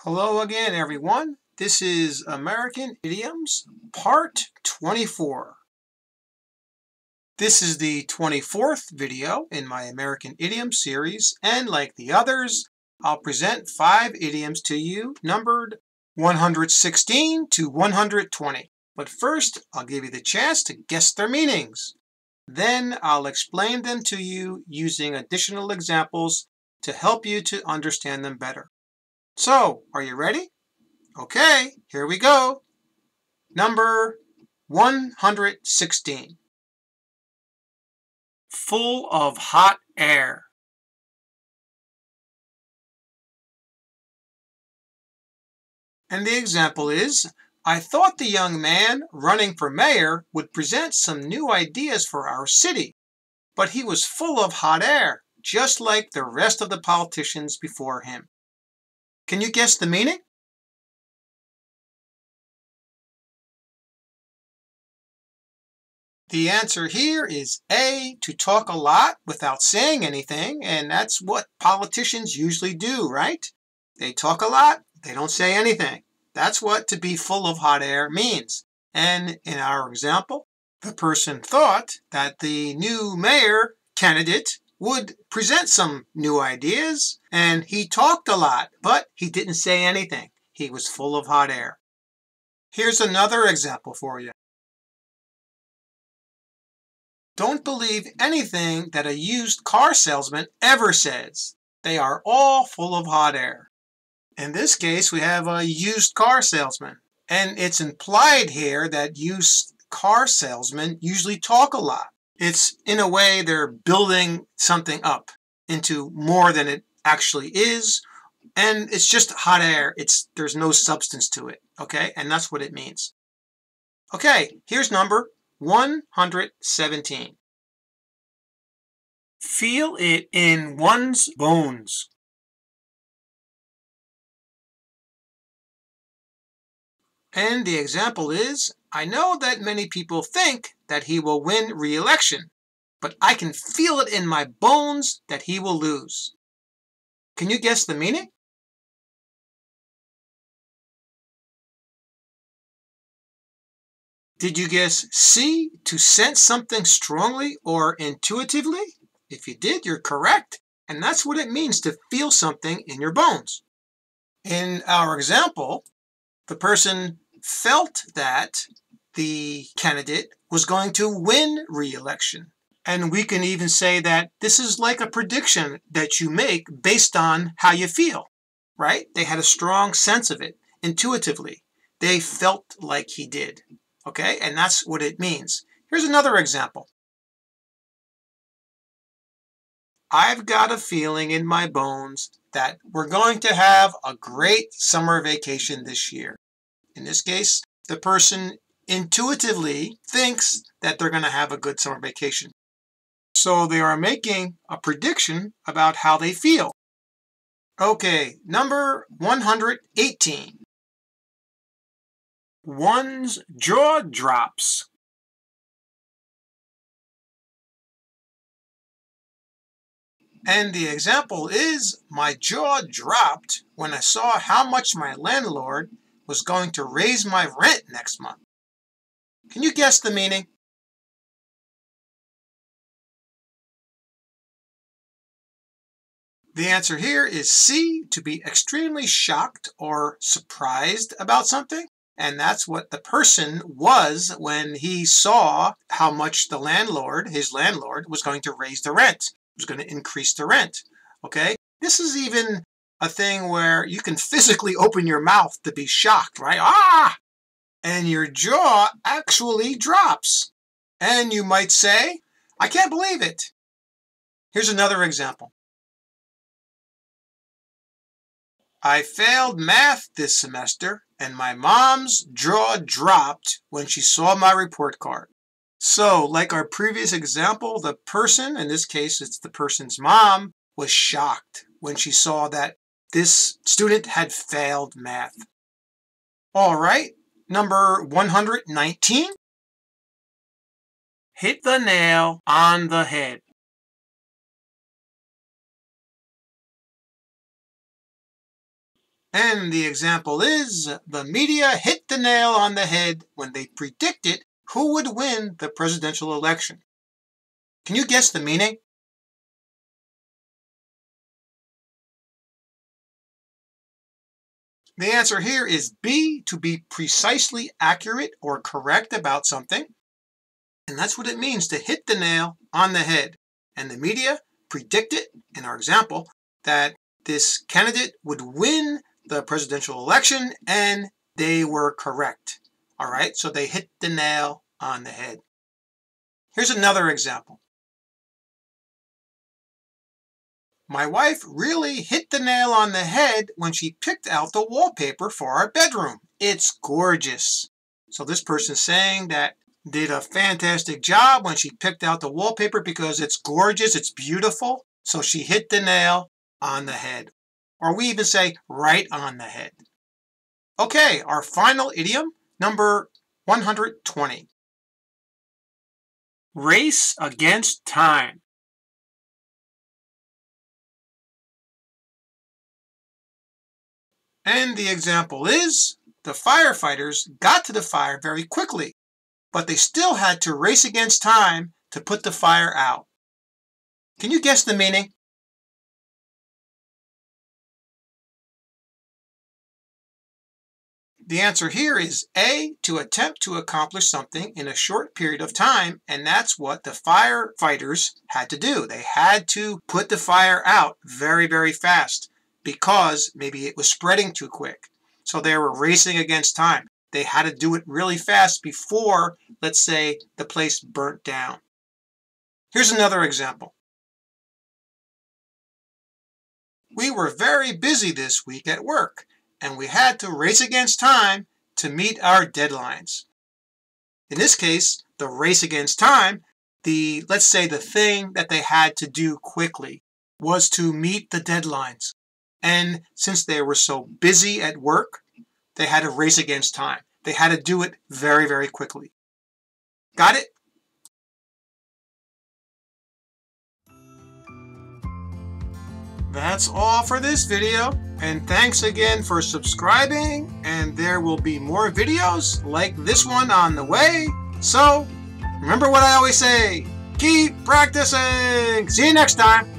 Hello again, everyone. This is American Idioms, Part 24. This is the 24th video in my American Idioms series, and like the others, I'll present 5 idioms to you, numbered 116 to 120. But first, I'll give you the chance to guess their meanings. Then I'll explain them to you using additional examples to help you to understand them better. So, are you ready? Okay, here we go. Number 116. Full of hot air. And the example is, I thought the young man running for mayor would present some new ideas for our city, but he was full of hot air, just like the rest of the politicians before him. Can you guess the meaning? The answer here is A, to talk a lot without saying anything, and that's what politicians usually do, right? They talk a lot, they don't say anything. That's what to be full of hot air means. And in our example, the person thought that the new mayor candidate would present some new ideas, and he talked a lot, but he didn't say anything. He was full of hot air. Here's another example for you. Don't believe anything that a used car salesman ever says. They are all full of hot air. In this case, we have a used car salesman. And it's implied here that used car salesmen usually talk a lot. It's, in a way, they're building something up into more than it actually is. And it's just hot air. There's no substance to it. Okay? And that's what it means. Okay, here's number 117. Feel it in one's bones. And the example is, I know that many people think that he will win re-election, but I can feel it in my bones that he will lose. Can you guess the meaning? Did you guess C, to sense something strongly or intuitively? If you did, you're correct, and that's what it means to feel something in your bones. In our example, the person felt that the candidate was going to win re-election. And we can even say that this is like a prediction that you make based on how you feel, right? They had a strong sense of it, intuitively. They felt like he did, okay? And that's what it means. Here's another example. I've got a feeling in my bones that we're going to have a great summer vacation this year. In this case, the person intuitively thinks that they're going to have a good summer vacation. So they are making a prediction about how they feel. Okay, number 118. One's jaw drops. And the example is, my jaw dropped when I saw how much my landlord was going to raise my rent next month. Can you guess the meaning? The answer here is C, to be extremely shocked or surprised about something. And that's what the person was when he saw how much the landlord, his landlord, was going to raise the rent, was going to increase the rent. Okay? This is even a thing where you can physically open your mouth to be shocked, right? Ah! And your jaw actually drops. And you might say, I can't believe it. Here's another example. I failed math this semester, and my mom's jaw dropped when she saw my report card. So, like our previous example, the person, in this case it's the person's mom, was shocked when she saw that this student had failed math. All right, number 119. Hit the nail on the head. And the example is, the media hit the nail on the head when they predicted who would win the presidential election. Can you guess the meaning? The answer here is B, to be precisely accurate or correct about something. And that's what it means to hit the nail on the head. And the media predicted, in our example, that this candidate would win the presidential election, and they were correct. All right, so they hit the nail on the head. Here's another example. My wife really hit the nail on the head when she picked out the wallpaper for our bedroom. It's gorgeous. So this person's saying that did a fantastic job when she picked out the wallpaper because it's gorgeous, it's beautiful. So she hit the nail on the head. Or we even say right on the head. Okay, our final idiom, number 120. Race against time. And the example is, the firefighters got to the fire very quickly, but they still had to race against time to put the fire out. Can you guess the meaning? The answer here is A, to attempt to accomplish something in a short period of time, and that's what the firefighters had to do. They had to put the fire out very, very fast because maybe it was spreading too quick. So they were racing against time. They had to do it really fast before, let's say, the place burnt down. Here's another example. We were very busy this week at work, and we had to race against time to meet our deadlines. In this case, the race against time, let's say the thing that they had to do quickly was to meet the deadlines. And since they were so busy at work, they had to race against time. They had to do it very, very quickly. Got it? That's all for this video. And thanks again for subscribing. And there will be more videos like this one on the way. So remember what I always say, keep practicing. See you next time.